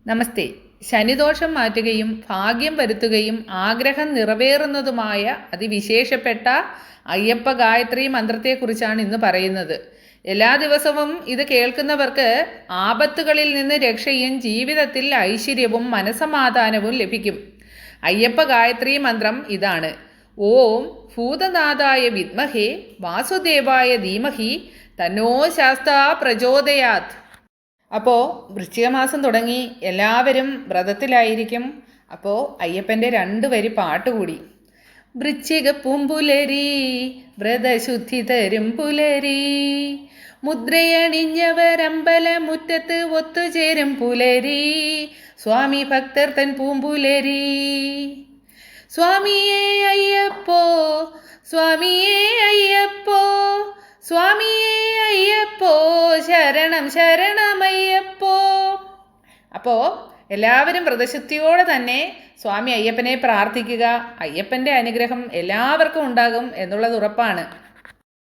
നമസ്തേ. ശനിദോഷം മാറ്റുകയും ഭാഗ്യം വരുത്തുകയും ആഗ്രഹം നിറവേറുന്നതുമായ അതിവിശേഷപ്പെട്ട അയ്യപ്പ ഗായത്രി മന്ത്രത്തെക്കുറിച്ചാണ് ഇന്ന് പറയുന്നത്. എല്ലാ ദിവസവും ഇത് കേൾക്കുന്നവർക്ക് ആപത്തുകളിൽ നിന്ന് രക്ഷയും ജീവിതത്തിൽ ഐശ്വര്യവും മനസമാധാനവും ലഭിക്കും. അയ്യപ്പ ഗായത്രി മന്ത്രം ഇതാണ്: ഓം ഭൂതനാഥായ വിദ്മഹേ വാസുദേവായ ധീമഹി തന്നോ ശാസ്താ പ്രചോദയാത്. അപ്പോൾ വൃശ്ചികമാസം തുടങ്ങി, എല്ലാവരും വ്രതത്തിലായിരിക്കും. അപ്പോൾ അയ്യപ്പൻ്റെ 2 വരി പാട്ടുകൂടി: വൃശ്ചിക പൂമ്പുലരി വ്രതശുദ്ധി തരും പുലരി, മുദ്രയണിഞ്ഞവരമ്പല മുറ്റത്ത് ഒത്തുചേരും പുലരി, സ്വാമി ഭക്തർ തൻ പൂമ്പുലരി. സ്വാമിയേ അയ്യപ്പോ, സ്വാമിയേ അയ്യപ്പോ, സ്വാമിയേ അയ്യപ്പോ, ശരണം ശരണമയ്യപ്പോ. അപ്പോൾ എല്ലാവരും വ്രതശുദ്ധിയോടെ തന്നെ സ്വാമി അയ്യപ്പനെ പ്രാർത്ഥിക്കുക. അയ്യപ്പൻ്റെ അനുഗ്രഹം എല്ലാവർക്കും ഉണ്ടാകും എന്നുള്ളത് ഉറപ്പാണ്.